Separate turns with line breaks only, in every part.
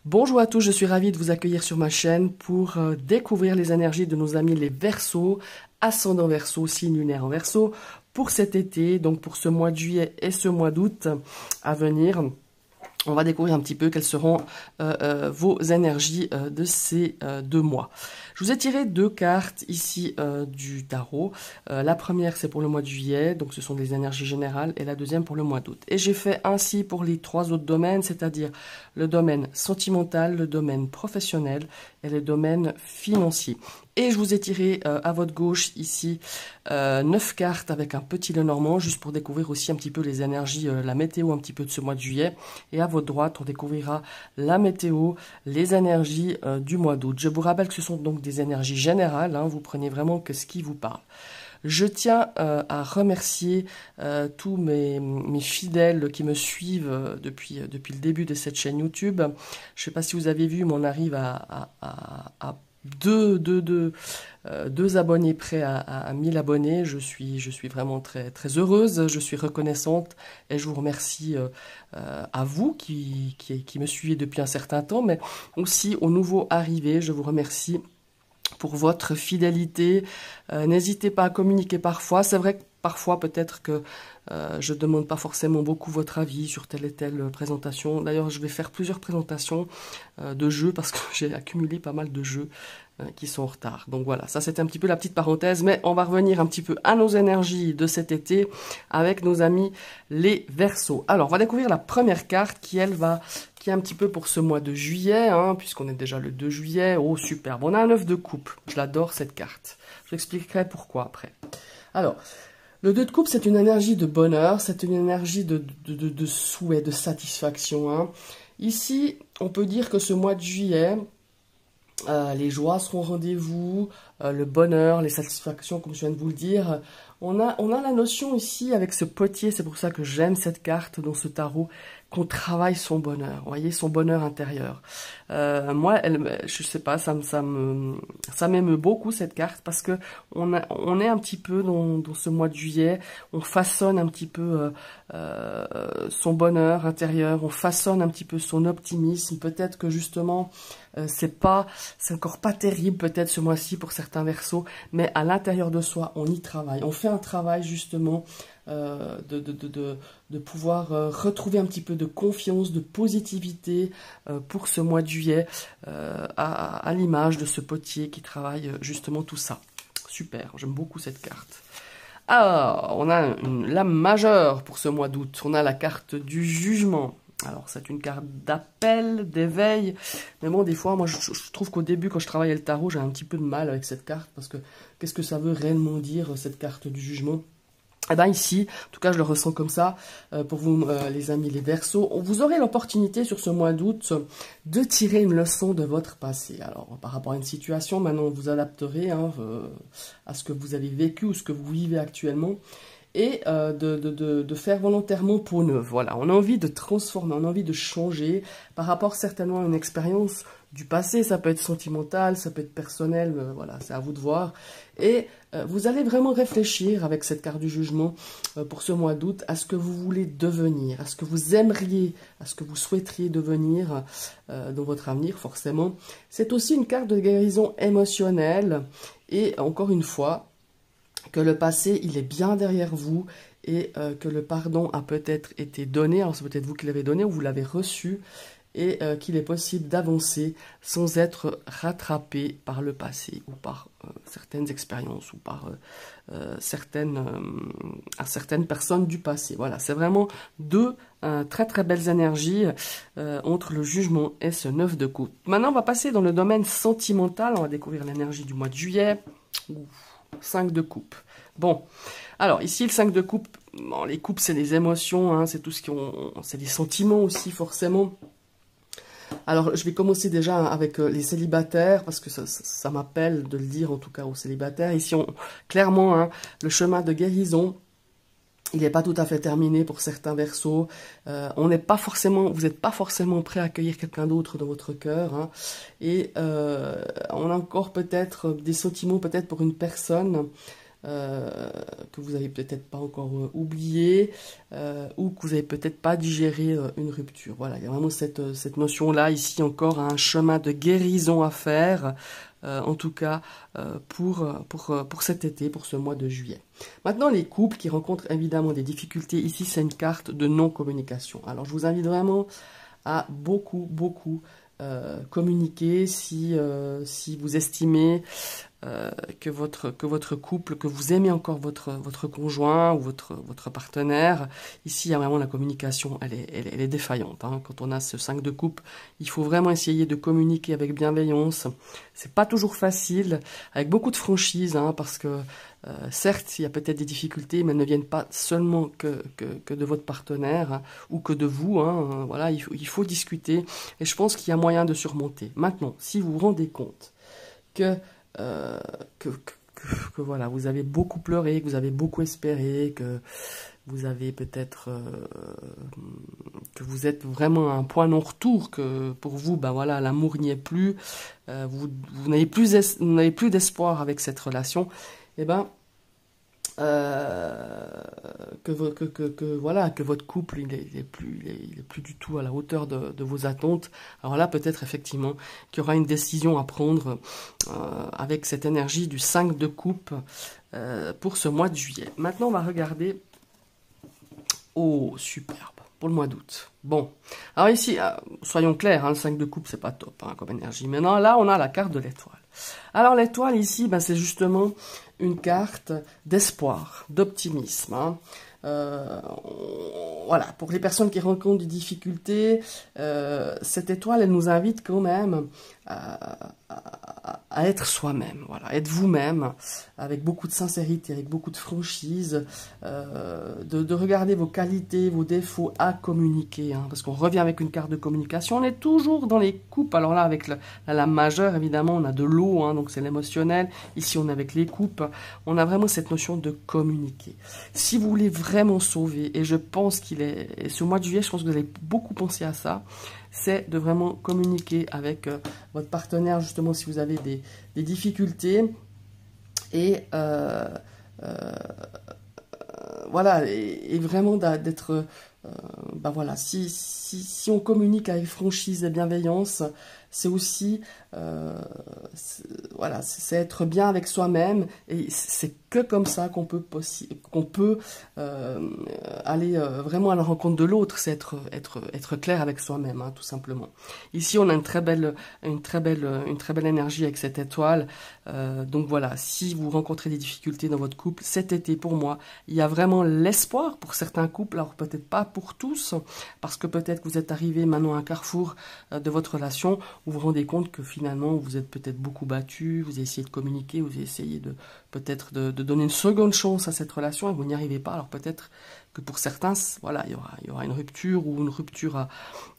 Bonjour à tous, je suis ravie de vous accueillir sur ma chaîne pour découvrir les énergies de nos amis les Verseaux, ascendant Verseau, signe lunaire en Verseau, pour cet été, donc pour ce mois de juillet et ce mois d'août à venir. On va découvrir un petit peu quelles seront vos énergies de ces 2 mois. Je vous ai tiré 2 cartes ici du tarot. La première, c'est pour le mois de juillet, donc ce sont des énergies générales, et la deuxième pour le mois d'août. Et j'ai fait ainsi pour les 3 autres domaines, c'est-à-dire le domaine sentimental, le domaine professionnel et le domaine financier. Et je vous ai tiré à votre gauche ici 9 cartes avec un petit Lenormand, juste pour découvrir aussi un petit peu les énergies, la météo un petit peu de ce mois de juillet. Et à votre droite, on découvrira la météo, les énergies du mois d'août. Je vous rappelle que ce sont donc des énergies générales, hein, vous prenez vraiment que ce qui vous parle. Je tiens à remercier tous mes fidèles qui me suivent depuis le début de cette chaîne YouTube. Je ne sais pas si vous avez vu, mais on arrive à deux abonnés près à 1000 abonnés. Je suis vraiment très, très heureuse, je suis reconnaissante et je vous remercie à vous qui me suivez depuis un certain temps, mais aussi aux nouveaux arrivés. Je vous remercie pour votre fidélité. N'hésitez pas à communiquer parfois. C'est vrai que parfois, peut-être que je ne demande pas forcément beaucoup votre avis sur telle et telle présentation. D'ailleurs, je vais faire plusieurs présentations de jeux parce que j'ai accumulé pas mal de jeux qui sont en retard. Donc voilà, ça c'était un petit peu la petite parenthèse, mais on va revenir un petit peu à nos énergies de cet été avec nos amis les Verseaux. Alors, on va découvrir la première carte qui est un petit peu pour ce mois de juillet, hein, puisqu'on est déjà le 2 juillet. Oh, superbe. On a un 9 de coupe. Je l'adore, cette carte. Je vous expliquerai pourquoi après. Alors, le 2 de coupe, c'est une énergie de bonheur, c'est une énergie de souhait, de satisfaction. Hein. Ici, on peut dire que ce mois de juillet, les joies seront au rendez-vous, le bonheur, les satisfactions, comme je viens de vous le dire. On a la notion ici avec ce potier, c'est pour ça que j'aime cette carte dans ce tarot, qu'on travaille son bonheur, vous voyez, son bonheur intérieur. Moi, je sais pas, ça m'émeut beaucoup cette carte parce que on est un petit peu dans ce mois de juillet, on façonne un petit peu son bonheur intérieur, on façonne un petit peu son optimisme. Peut-être que justement, c'est encore pas terrible peut-être ce mois-ci pour certains Verseaux, mais à l'intérieur de soi, on y travaille. On fait un travail justement de pouvoir retrouver un petit peu de confiance, de positivité pour ce mois de juillet, à l'image de ce potier qui travaille justement tout ça. Super, j'aime beaucoup cette carte. Alors, on a une lame majeure pour ce mois d'août. On a la carte du jugement. Alors, c'est une carte d'appel, d'éveil. Mais bon, des fois, moi, je trouve qu'au début, quand je travaillais le tarot, j'ai un petit peu de mal avec cette carte. Parce que, qu'est-ce que ça veut réellement dire, cette carte du jugement? Eh bien ici, en tout cas je le ressens comme ça, pour vous les amis les Verseaux, vous aurez l'opportunité sur ce mois d'août de tirer une leçon de votre passé. Alors par rapport à une situation, maintenant vous adapterez hein, à ce que vous avez vécu ou ce que vous vivez actuellement et de faire volontairement peau neuve. Voilà, on a envie de transformer, on a envie de changer par rapport certainement à une expérience du passé, ça peut être sentimental, ça peut être personnel, voilà, c'est à vous de voir. Et vous allez vraiment réfléchir avec cette carte du jugement pour ce mois d'août à ce que vous voulez devenir, à ce que vous aimeriez, à ce que vous souhaiteriez devenir dans votre avenir forcément. C'est aussi une carte de guérison émotionnelle et encore une fois, que le passé, il est bien derrière vous et que le pardon a peut-être été donné, alors c'est peut-être vous qui l'avez donné ou vous l'avez reçu, et qu'il est possible d'avancer sans être rattrapé par le passé ou par certaines expériences ou par certaines personnes du passé. Voilà, c'est vraiment deux très très belles énergies entre le jugement et ce 9 de coupe. Maintenant, on va passer dans le domaine sentimental, on va découvrir l'énergie du mois de juillet. Ouf. 5 de coupe. Bon, alors ici le 5 de coupe, bon, les coupes c'est des émotions, hein, c'est tout ce c'est des sentiments aussi forcément. Alors je vais commencer déjà avec les célibataires parce que ça m'appelle de le dire en tout cas aux célibataires. Ici clairement hein, le chemin de guérison, il n'est pas tout à fait terminé pour certains Verseaux. Vous n'êtes pas forcément prêt à accueillir quelqu'un d'autre dans votre cœur. Hein. Et on a encore peut-être des sentiments peut-être pour une personne que vous avez peut-être pas encore oublié, ou que vous avez peut-être pas digéré une rupture. Voilà, il y a vraiment cette notion-là, ici encore, un chemin de guérison à faire, en tout cas pour cet été, pour ce mois de juillet. Maintenant, les couples qui rencontrent évidemment des difficultés, ici c'est une carte de non-communication. Alors je vous invite vraiment à beaucoup communiquer si vous estimez que votre couple, que vous aimez encore votre conjoint ou votre partenaire. Ici, il y a vraiment la communication, elle est défaillante. Hein. Quand on a ce 5 de coupe, il faut vraiment essayer de communiquer avec bienveillance. C'est pas toujours facile, avec beaucoup de franchise, hein, parce que certes, il y a peut-être des difficultés, mais elles ne viennent pas seulement que de votre partenaire, hein, ou que de vous. Hein. Voilà, il faut discuter, et je pense qu'il y a moyen de surmonter. Maintenant, si vous vous rendez compte que voilà, vous avez beaucoup pleuré, que vous avez beaucoup espéré, que vous avez peut-être que vous êtes vraiment à un point non-retour, que pour vous, ben voilà, l'amour n'y est plus, vous n'avez plus d'espoir avec cette relation, et ben voilà, que votre couple il est plus du tout à la hauteur de vos attentes. Alors là, peut-être effectivement qu'il y aura une décision à prendre avec cette énergie du 5 de coupe pour ce mois de juillet. Maintenant, on va regarder. Oh, superbe, pour le mois d'août. Bon, alors ici, soyons clairs, hein, le 5 de coupe, c'est pas top hein, comme énergie. Maintenant, là, on a la carte de l'étoile. Alors, l'étoile, ici, ben, c'est justement une carte d'espoir, d'optimisme. Hein. Voilà, pour les personnes qui rencontrent des difficultés, cette étoile, elle nous invite quand même à être soi-même, voilà, être vous-même, avec beaucoup de sincérité, avec beaucoup de franchise, de regarder vos qualités, vos défauts, à communiquer, hein, parce qu'on revient avec une carte de communication, on est toujours dans les coupes, alors là, avec la majeure, évidemment, on a de l'eau, hein, donc c'est l'émotionnel, ici on est avec les coupes, on a vraiment cette notion de communiquer. Si vous voulez vraiment sauver, et je pense et ce mois de juillet, je pense que vous allez beaucoup penser à ça, c'est de vraiment communiquer avec votre partenaire, justement, si vous avez des difficultés. Et voilà, et vraiment d'être... ben voilà, si on communique avec franchise et bienveillance, c'est aussi... voilà, c'est être bien avec soi-même, et c'est que comme ça qu'on peut aller vraiment à la rencontre de l'autre, c'est être clair avec soi-même, hein, tout simplement. Ici, on a une très belle énergie avec cette étoile. Donc voilà, si vous rencontrez des difficultés dans votre couple, cet été, pour moi, il y a vraiment l'espoir pour certains couples, alors peut-être pas pour tous, parce que peut-être que vous êtes arrivé maintenant à un carrefour de votre relation, où vous vous rendez compte que finalement, vous êtes peut-être beaucoup battu, vous essayez de communiquer, vous essayez peut-être de donner une seconde chance à cette relation et vous n'y arrivez pas. Alors peut-être que pour certains, voilà, il y aura une rupture ou une rupture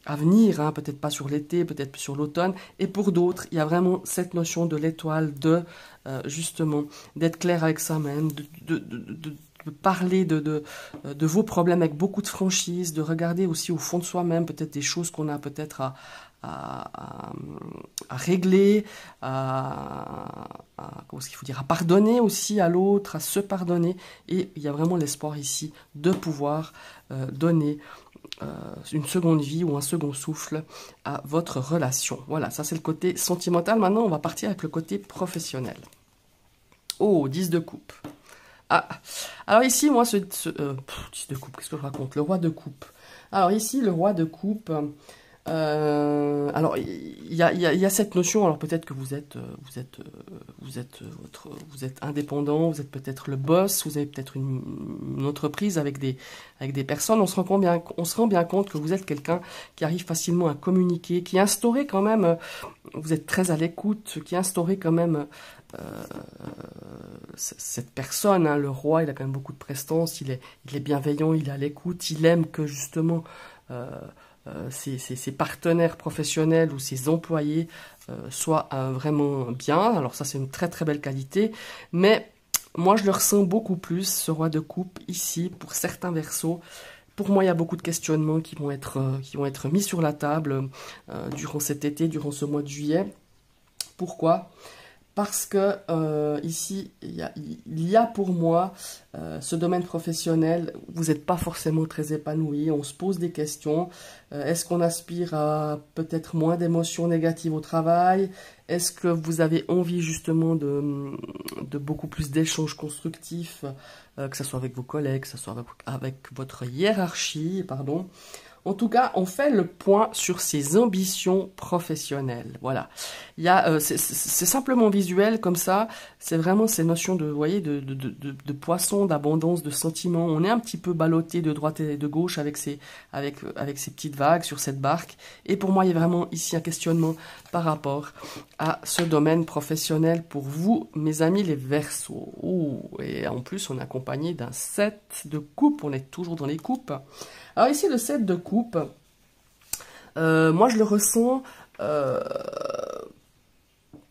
à venir, hein, peut-être pas sur l'été, peut-être sur l'automne. Et pour d'autres, il y a vraiment cette notion de l'étoile, justement, d'être clair avec soi-même, de parler de vos problèmes avec beaucoup de franchise, de regarder aussi au fond de soi-même peut-être des choses qu'on a peut-être à régler, comment est-ce qu'il faut dire, à pardonner aussi à l'autre, à se pardonner. Et il y a vraiment l'espoir ici de pouvoir donner une seconde vie ou un second souffle à votre relation. Voilà, ça c'est le côté sentimental. Maintenant, on va partir avec le côté professionnel. Oh, 10 de coupe. Ah, alors ici, moi, 10 de coupe, qu'est-ce que je raconte? Le roi de coupe. Alors ici, le roi de coupe... alors il y a cette notion, alors peut-être que vous êtes indépendant, vous êtes peut-être le boss, vous avez peut-être une entreprise avec des personnes, on se rend bien compte que vous êtes quelqu'un qui arrive facilement à communiquer, qui instaurez quand même, vous êtes très à l'écoute, qui instaurez quand même cette personne, hein, le roi, il a quand même beaucoup de prestance, il est bienveillant, il est à l'écoute, il aime que justement ses partenaires professionnels ou ses employés soient vraiment bien. Alors ça, c'est une très très belle qualité. Mais moi, je le ressens beaucoup plus, ce roi de coupe, ici, pour certains Verseaux. Pour moi, il y a beaucoup de questionnements qui vont être mis sur la table durant cet été, durant ce mois de juillet. Pourquoi ? parce que ici, il y a pour moi ce domaine professionnel, vous n'êtes pas forcément très épanoui, on se pose des questions. Est-ce qu'on aspire à peut-être moins d'émotions négatives au travail? Est-ce que vous avez envie justement de beaucoup plus d'échanges constructifs, que ce soit avec vos collègues, que ce soit avec votre hiérarchie, pardon. En tout cas, on fait le point sur ses ambitions professionnelles. Voilà. Il y a, c'est simplement visuel comme ça. C'est vraiment ces notions de, vous voyez, de poisson, d'abondance, de sentiments. On est un petit peu ballotté de droite et de gauche avec ces petites vagues sur cette barque. Et pour moi, il y a vraiment ici un questionnement par rapport à ce domaine professionnel pour vous, mes amis les Verseaux. Ouh, et en plus, on est accompagné d'un 7 de coupe. On est toujours dans les coupes. Alors ici, le 7 de coupe, moi je le ressens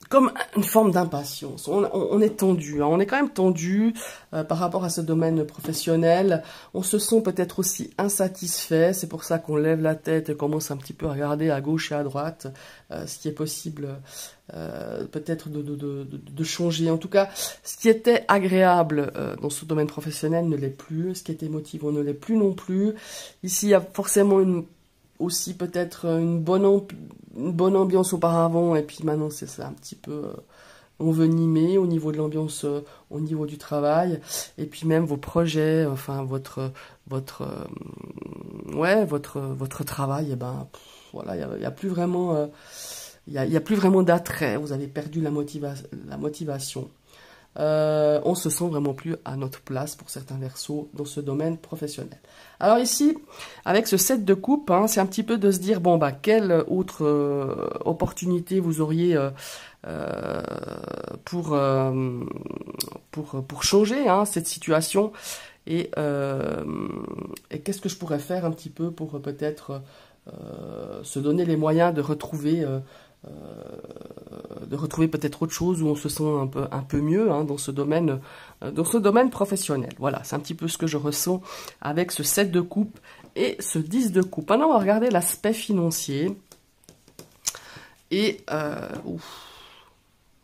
comme une forme d'impatience. On est tendu, hein. On est quand même tendu par rapport à ce domaine professionnel. On se sent peut-être aussi insatisfait. C'est pour ça qu'on lève la tête et commence un petit peu à regarder à gauche et à droite ce qui est possible peut-être de changer. En tout cas, ce qui était agréable dans ce domaine professionnel ne l'est plus. Ce qui était motivant ne l'est plus non plus. Ici, il y a forcément aussi peut-être une bonne ambiance auparavant, et puis maintenant c'est un petit peu envenimé au niveau de l'ambiance, au niveau du travail, et puis même vos projets, enfin votre travail, et ben voilà, il y a plus vraiment il y a plus vraiment d'attrait, vous avez perdu la motivation. On se sent vraiment plus à notre place pour certains Verseaux dans ce domaine professionnel. Alors ici, avec ce 7 de coupe, hein, c'est un petit peu de se dire, bon, bah, quelle autre opportunité vous auriez pour changer cette situation, et qu'est-ce que je pourrais faire un petit peu pour peut-être se donner les moyens de retrouver peut-être autre chose où on se sent un peu mieux dans ce domaine professionnel. Voilà, c'est un petit peu ce que je ressens avec ce 7 de coupe et ce 10 de coupe. Maintenant, on va regarder l'aspect financier. Et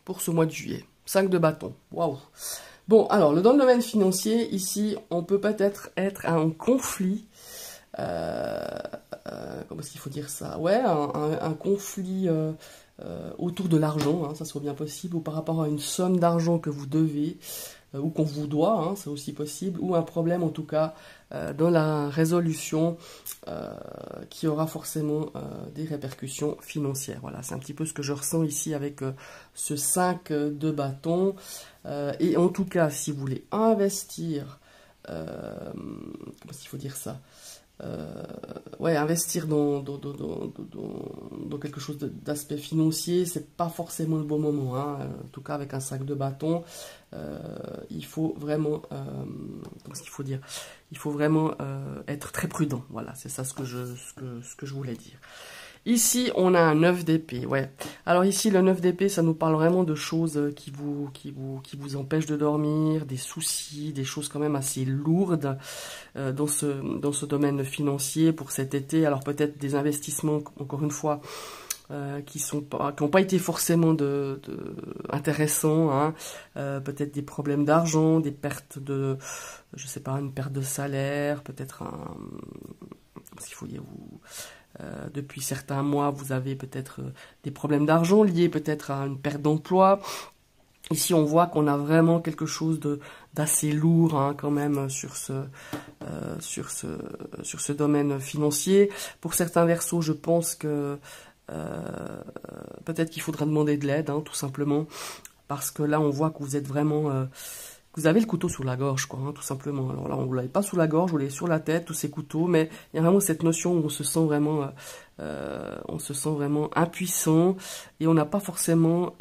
pour ce mois de juillet, 5 de bâton. Waouh! Bon, alors, dans le domaine financier, ici, on peut peut-être être en conflit. Comment est-ce qu'il faut dire ça? Ouais, un conflit autour de l'argent, hein, ça serait bien possible, ou par rapport à une somme d'argent que vous devez, ou qu'on vous doit, hein, c'est aussi possible, ou un problème en tout cas dans la résolution qui aura forcément des répercussions financières. Voilà, c'est un petit peu ce que je ressens ici avec ce 5 de bâton. Et en tout cas, si vous voulez investir, comment est-ce qu'il faut dire ça? Ouais, investir dans quelque chose d'aspect financier, c'est pas forcément le bon moment, hein. En tout cas, avec un 5 de bâton, il faut vraiment, qu'est-ce qu'il faut dire? Il faut vraiment être très prudent. Voilà, c'est ça ce que je voulais dire. Ici, on a un 9 d'épée, ouais. Alors ici, le 9 d'épée, ça nous parle vraiment de choses qui vous empêchent de dormir, des soucis, des choses quand même assez lourdes dans ce domaine financier pour cet été. Alors peut-être des investissements, encore une fois, qui n'ont pas été forcément intéressants, hein. Peut-être des problèmes d'argent, des pertes je sais pas, une perte de salaire, peut-être ce qu'il faut dire, depuis certains mois, vous avez peut-être des problèmes d'argent liés peut-être à une perte d'emploi. Ici, on voit qu'on a vraiment quelque chose d'assez lourd, hein, quand même sur ce domaine financier. Pour certains Verseaux, je pense que peut-être qu'il faudra demander de l'aide, hein, tout simplement, parce que là, on voit que vous êtes vraiment vous avez le couteau sous la gorge, quoi, hein, tout simplement. Alors là, on ne vous l'avez pas sous la gorge, vous l'avez sur la tête, tous ces couteaux, mais il y a vraiment cette notion où on se sent vraiment impuissant, et on n'a pas forcément,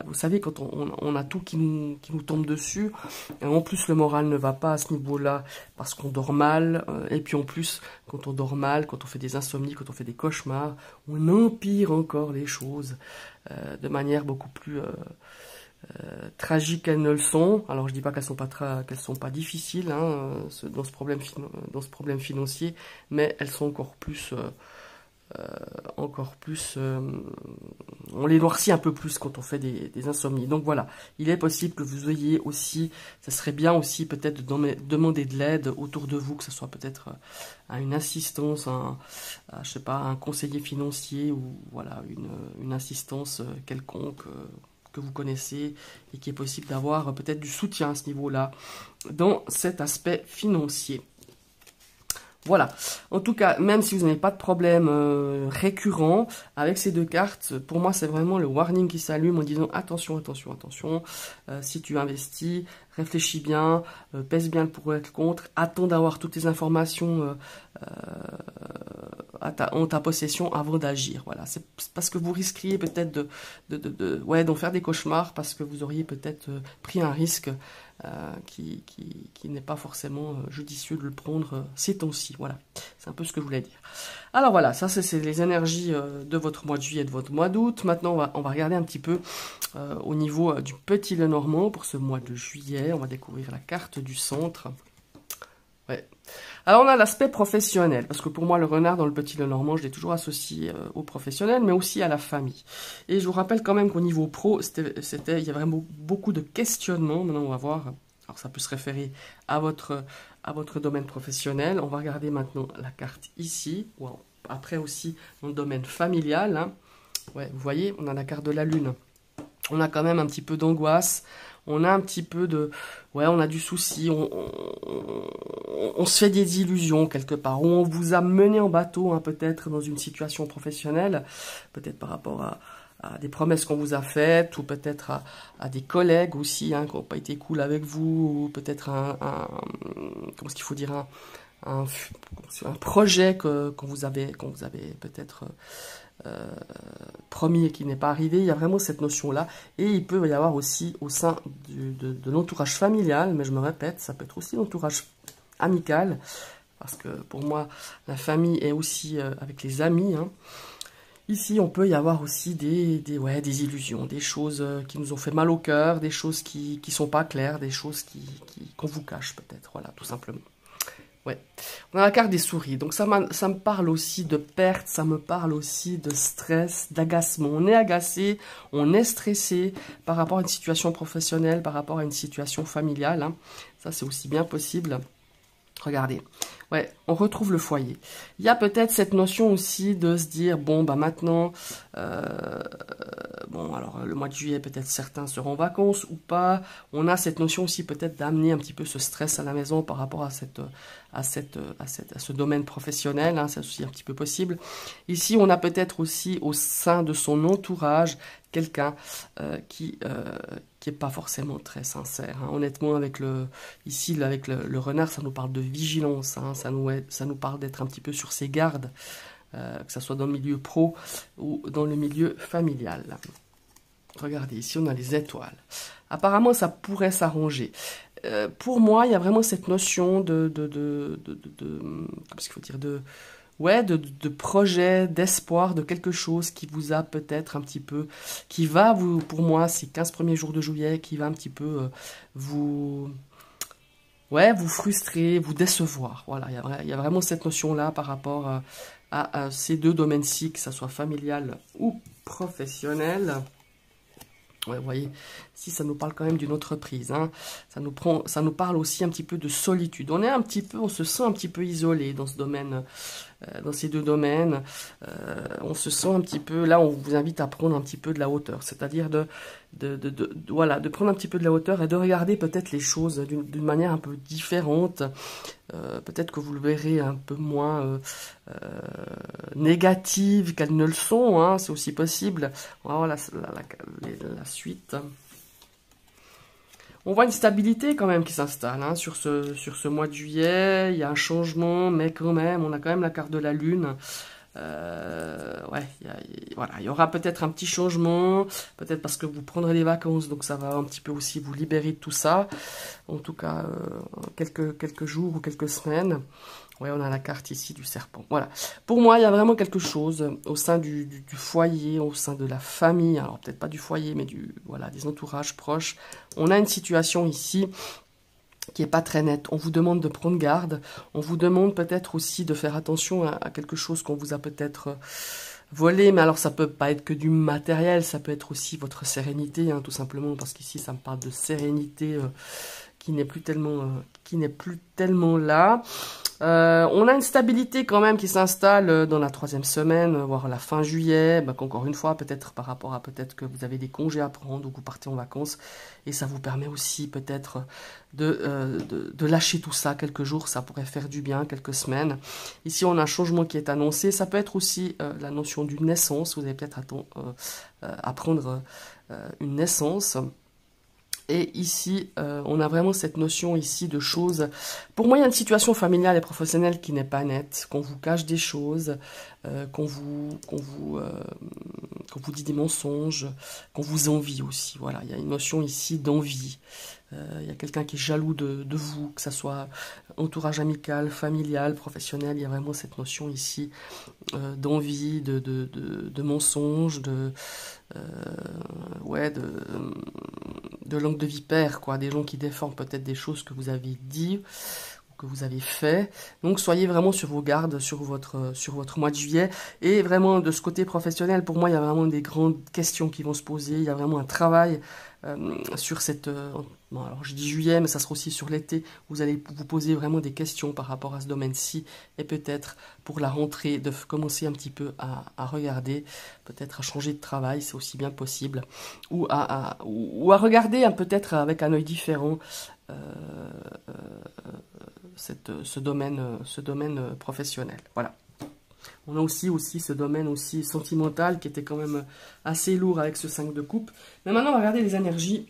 vous savez, quand on a tout qui nous tombe dessus, et en plus le moral ne va pas à ce niveau-là, parce qu'on dort mal, et puis en plus, quand on dort mal, quand on fait des insomnies, quand on fait des cauchemars, on empire encore les choses de manière beaucoup plus tragiques qu'elles ne le sont. Alors je dis pas qu'elles sont pas difficiles, hein, dans ce problème financier, mais elles sont encore plus on les noircit un peu plus quand on fait des insomnies. Donc voilà, il est possible que vous ayez aussi, ça serait bien aussi peut-être de demander de l'aide autour de vous, que ce soit peut-être une assistance, je sais pas, un conseiller financier ou voilà, une assistance quelconque que vous connaissez et qui est possible d'avoir peut-être du soutien à ce niveau-là dans cet aspect financier. Voilà, en tout cas, même si vous n'avez pas de problème récurrent avec ces deux cartes, pour moi c'est vraiment le warning qui s'allume en disant attention, attention, attention, si tu investis, réfléchis bien, pèse bien le pour et le contre, attends d'avoir toutes les informations en ta possession avant d'agir. Voilà, c'est parce que vous risqueriez peut-être d'en faire des cauchemars parce que vous auriez peut-être pris un risque qui n'est pas forcément judicieux de le prendre ces temps-ci. Voilà, c'est un peu ce que je voulais dire. Alors voilà, ça c'est les énergies de votre mois de juillet et de votre mois d'août. Maintenant, on va regarder un petit peu au niveau du petit Lenormand pour ce mois de juillet. On va découvrir la carte du centre. Ouais. Alors on a l'aspect professionnel, parce que pour moi le renard dans le petit Lenormand, je l'ai toujours associé au professionnel, mais aussi à la famille. Et je vous rappelle quand même qu'au niveau pro, il y a vraiment beaucoup de questionnements. Maintenant on va voir, alors ça peut se référer à votre domaine professionnel. On va regarder maintenant la carte ici, ou après aussi dans le domaine familial. Hein. Ouais, vous voyez, on a la carte de la lune. On a quand même un petit peu d'angoisse. On a un petit peu de... Ouais, on a du souci, on se fait des illusions quelque part. On vous a mené en bateau, hein, peut-être dans une situation professionnelle, peut-être par rapport à des promesses qu'on vous a faites, ou peut-être à des collègues aussi, hein, qui n'ont pas été cool avec vous, ou peut-être comment est-ce qu'il faut dire, un projet qu'on vous avait peut-être... promis et qui n'est pas arrivé. Il y a vraiment cette notion-là. Et il peut y avoir aussi au sein de l'entourage familial, mais je me répète, ça peut être aussi l'entourage amical, parce que pour moi, la famille est aussi avec les amis. Hein. Ici, on peut y avoir aussi des illusions, des choses qui nous ont fait mal au cœur, des choses qui sont pas claires, des choses qu'on vous cache peut-être, voilà, tout simplement. Ouais. On a la carte des souris, donc ça me parle aussi de perte, ça me parle aussi de stress, d'agacement. On est agacé, on est stressé par rapport à une situation professionnelle, par rapport à une situation familiale. Hein. Ça, c'est aussi bien possible. Regardez, ouais, on retrouve le foyer. Il y a peut-être cette notion aussi de se dire, bon, bah maintenant, bon, alors le mois de juillet, peut-être certains seront en vacances ou pas. On a cette notion aussi peut-être d'amener un petit peu ce stress à la maison par rapport à ce domaine professionnel, hein, c'est aussi un petit peu possible. Ici, on a peut-être aussi au sein de son entourage quelqu'un qui est pas forcément très sincère. Hein. Honnêtement, avec le renard, ça nous parle de vigilance, hein. Ça nous parle d'être un petit peu sur ses gardes, que ce soit dans le milieu pro ou dans le milieu familial. Regardez, ici on a les étoiles. Apparemment, ça pourrait s'arranger. Pour moi, il y a vraiment cette notion qu'est-ce qu'il faut dire, de projet, d'espoir, de quelque chose qui vous a peut-être un petit peu, qui va vous, pour moi, ces 15 premiers jours de juillet, qui va un petit peu vous frustrer, vous décevoir. Voilà, il y a vraiment cette notion-là par rapport à ces deux domaines-ci, que ça soit familial ou professionnel. Ouais, vous voyez, si ça nous parle quand même d'une entreprise, hein, ça nous parle aussi un petit peu de solitude. On se sent un petit peu isolé dans ce domaine, dans ces deux domaines. On se sent un petit peu, là, on vous invite à prendre un petit peu de la hauteur, c'est-à-dire de prendre un petit peu de la hauteur et de regarder peut-être les choses d'une manière un peu différente. Peut-être que vous le verrez un peu moins négatives qu'elles ne le sont, hein, c'est aussi possible. On va voir la suite. On voit une stabilité quand même qui s'installe hein, sur ce mois de juillet. Il y a un changement, mais quand même, on a quand même la carte de la lune. Ouais, voilà, il y aura peut-être un petit changement, peut-être parce que vous prendrez des vacances, donc ça va un petit peu aussi vous libérer de tout ça. En tout cas, quelques jours ou quelques semaines. Ouais, on a la carte ici du serpent. Voilà. Pour moi, il y a vraiment quelque chose au sein du foyer, au sein de la famille. Alors, peut-être pas du foyer, mais des entourages proches. On a une situation ici qui est pas très nette. On vous demande de prendre garde. On vous demande peut-être aussi de faire attention à quelque chose qu'on vous a peut-être voler, mais alors ça peut pas être que du matériel, ça peut être aussi votre sérénité, hein, tout simplement, parce qu'ici ça me parle de sérénité qui n'est plus tellement là. On a une stabilité quand même qui s'installe dans la 3e semaine, voire la fin juillet, qu'encore une fois, peut-être par rapport à peut-être que vous avez des congés à prendre ou que vous partez en vacances, et ça vous permet aussi peut-être de lâcher tout ça quelques jours, ça pourrait faire du bien, quelques semaines. Ici, on a un changement qui est annoncé, ça peut être aussi la notion d'une naissance, vous allez peut-être apprendre une naissance. Et ici, on a vraiment cette notion ici de choses. Pour moi, il y a une situation familiale et professionnelle qui n'est pas nette, qu'on vous cache des choses, qu'on vous dit des mensonges, qu'on vous envie aussi. Voilà, il y a une notion ici d'envie. Il y a quelqu'un qui est jaloux de vous, que ce soit entourage amical, familial, professionnel. Il y a vraiment cette notion ici d'envie, de mensonges, de langue de vipère, quoi, des gens qui déforment peut-être des choses que vous avez dit ou que vous avez fait. Donc soyez vraiment sur vos gardes sur votre mois de juillet. Et vraiment de ce côté professionnel, pour moi, il y a vraiment des grandes questions qui vont se poser. Il y a vraiment un travail sur cette... bon, alors je dis juillet, mais ça sera aussi sur l'été. Vous allez vous poser vraiment des questions par rapport à ce domaine-ci. Et peut-être pour la rentrée, de commencer un petit peu à regarder, peut-être à changer de travail, c'est aussi bien possible. Ou à regarder peut-être avec un œil différent ce domaine professionnel. Voilà. On a aussi ce domaine aussi sentimental qui était quand même assez lourd avec ce 5 de coupe. Mais maintenant, on va regarder les énergies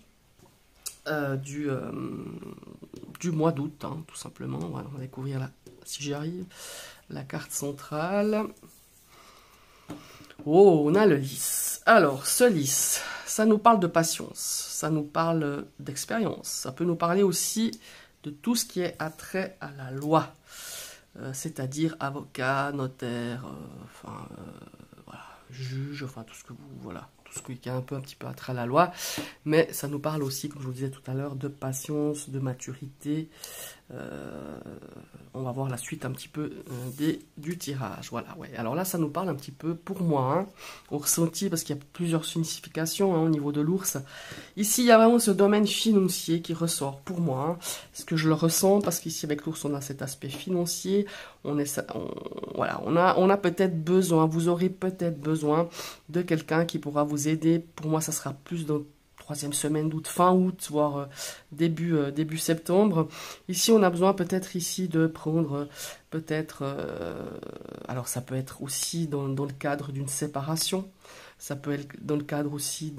du mois d'août, hein, tout simplement. Voilà, on va découvrir, là, si j'y arrive, la carte centrale. Oh, on a le lys. Alors, ce lys, ça nous parle de patience, ça nous parle d'expérience, ça peut nous parler aussi de tout ce qui est attrait à la loi. C'est-à-dire avocat, notaire, voilà, juge, enfin tout ce que vous, voilà, tout ce qui est un petit peu attrait à la loi, mais ça nous parle aussi, comme je vous disais tout à l'heure, de patience, de maturité. On va voir la suite un petit peu du tirage. Voilà, ouais. Alors là, ça nous parle un petit peu, pour moi, hein, au ressenti, parce qu'il y a plusieurs significations hein, au niveau de l'ours. Ici, il y a vraiment ce domaine financier qui ressort pour moi. Hein, parce que je le ressens, parce qu'ici, avec l'ours, on a cet aspect financier. Voilà, on a peut-être besoin, vous aurez peut-être besoin de quelqu'un qui pourra vous aider. Pour moi, ça sera plus dans 3e semaine d'août, fin août, voire début septembre. Ici, on a besoin peut-être ici de prendre peut-être... alors, ça peut être aussi dans le cadre d'une séparation. Ça peut être dans le cadre aussi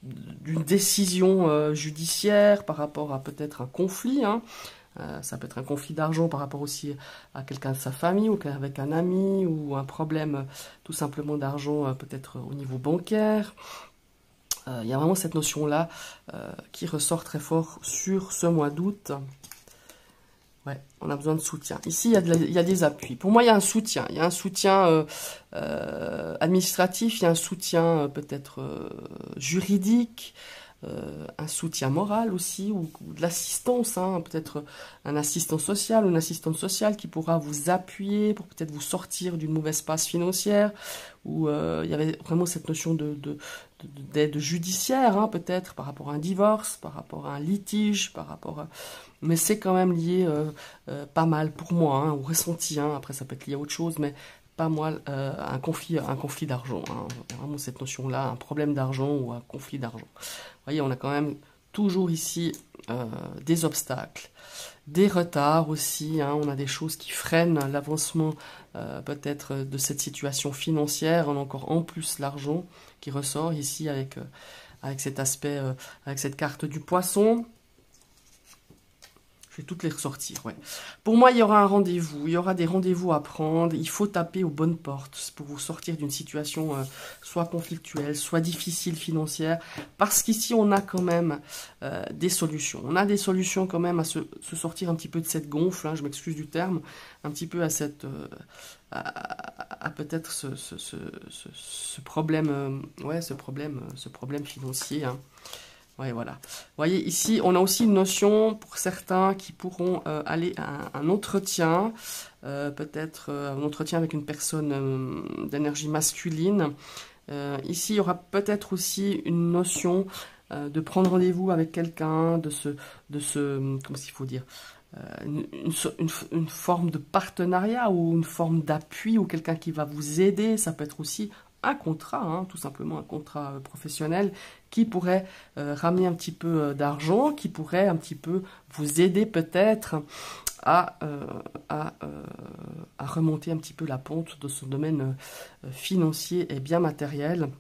d'une décision judiciaire par rapport à peut-être un conflit. Hein. Ça peut être un conflit d'argent par rapport aussi à quelqu'un de sa famille ou avec un ami ou un problème tout simplement d'argent peut-être au niveau bancaire. Il y a vraiment cette notion-là qui ressort très fort sur ce mois d'août. Ouais, on a besoin de soutien. Ici, il y a des appuis. Pour moi, il y a un soutien. Il y a un soutien administratif, il y a un soutien peut-être juridique, un soutien moral aussi, ou de l'assistance, hein, peut-être un assistant social ou une assistante sociale qui pourra vous appuyer pour peut-être vous sortir d'une mauvaise passe financière, où il y avait vraiment cette notion d'aide judiciaire, hein, peut-être par rapport à un divorce, par rapport à un litige, par rapport à... Mais c'est quand même lié pas mal pour moi, hein, au ressenti, hein, après ça peut être lié à autre chose, mais pas moi, un conflit d'argent. Hein. Vraiment cette notion-là, un problème d'argent ou un conflit d'argent. Vous voyez, on a quand même toujours ici des obstacles, des retards aussi. Hein. On a des choses qui freinent l'avancement peut-être de cette situation financière. On a encore en plus l'argent qui ressort ici avec cet aspect, avec cette carte du poisson. Je vais toutes les ressortir, ouais. Pour moi, il y aura un rendez-vous, il y aura des rendez-vous à prendre, il faut taper aux bonnes portes pour vous sortir d'une situation soit conflictuelle, soit difficile financière, parce qu'ici, on a quand même des solutions. On a des solutions quand même à se sortir un petit peu de cette gonfle, hein, je m'excuse du terme, un petit peu à cette... à peut-être ce problème, ouais, ce problème financier, hein. Ouais, voilà. Vous voyez, ici, on a aussi une notion pour certains qui pourront aller à un entretien, peut-être un entretien avec une personne d'énergie masculine. Ici, il y aura peut-être aussi une notion de prendre rendez-vous avec quelqu'un, comment est-ce qu'il faut dire, une forme de partenariat ou une forme d'appui ou quelqu'un qui va vous aider. Ça peut être aussi un contrat, hein, tout simplement un contrat professionnel qui pourrait ramener un petit peu d'argent, qui pourrait un petit peu vous aider peut-être à, euh, à, euh, à remonter un petit peu la pente de son domaine financier et bien matériel.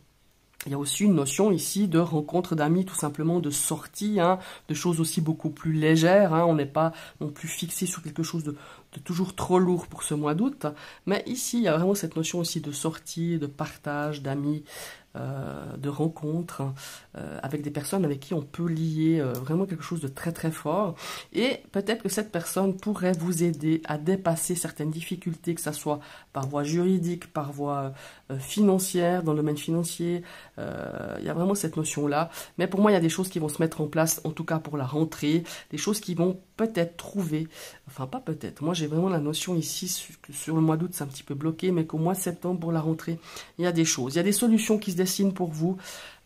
Il y a aussi une notion ici de rencontre d'amis, tout simplement de sortie, hein, de choses aussi beaucoup plus légères. Hein, on n'est pas non plus fixé sur quelque chose de toujours trop lourd pour ce mois d'août. Mais ici, il y a vraiment cette notion aussi de sortie, de partage, d'amis, de rencontres avec des personnes avec qui on peut lier vraiment quelque chose de très très fort. Et peut-être que cette personne pourrait vous aider à dépasser certaines difficultés, que ce soit par voie juridique, par voie financière, dans le domaine financier. Il y a vraiment cette notion-là. Mais pour moi, il y a des choses qui vont se mettre en place, en tout cas pour la rentrée, des choses qui vont peut-être trouver, enfin pas peut-être, moi j'ai vraiment la notion ici que sur le mois d'août c'est un petit peu bloqué, mais qu'au mois de septembre pour la rentrée, il y a des choses, il y a des solutions qui se dessinent pour vous.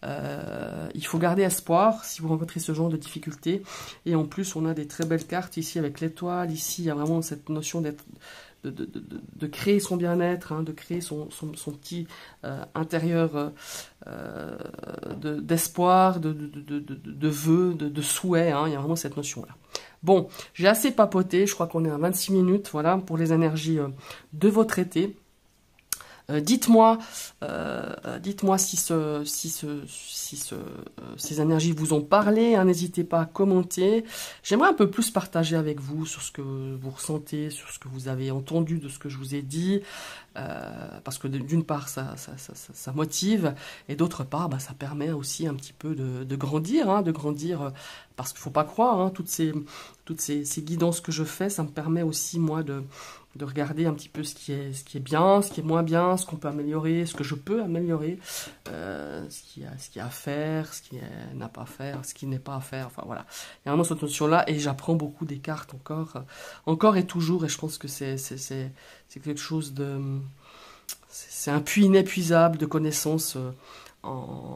Il faut garder espoir si vous rencontrez ce genre de difficultés. Et en plus, on a des très belles cartes ici avec l'étoile. Ici, il y a vraiment cette notion d'être, de créer son bien-être, hein, de créer son petit intérieur d'espoir, de vœux, de souhaits. Hein, il y a vraiment cette notion-là. Bon, j'ai assez papoté. Je crois qu'on est à 26 minutes, voilà, pour les énergies de votre été. Dites-moi si ces énergies vous ont parlé, hein, n'hésitez pas à commenter. J'aimerais un peu plus partager avec vous sur ce que vous ressentez, sur ce que vous avez entendu de ce que je vous ai dit, parce que d'une part ça motive, et d'autre part bah, ça permet aussi un petit peu de grandir, hein, parce qu'il ne faut pas croire, hein, toutes ces guidances que je fais, ça me permet aussi moi de regarder un petit peu ce qui est bien, ce qui est moins bien, ce qu'on peut améliorer, ce que je peux améliorer, ce qu'il y a à faire, ce qui n'a pas à faire, ce qui n'est pas à faire, enfin voilà. Il y a vraiment cette notion-là, et j'apprends beaucoup des cartes encore et toujours, et je pense que c'est quelque chose de... C'est un puits inépuisable de connaissances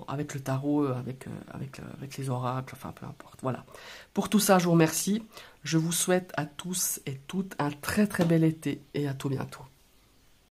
avec le tarot, avec les oracles, enfin peu importe. Voilà. Pour tout ça, je vous remercie. Je vous souhaite à tous et toutes un très très bel été et à tout bientôt.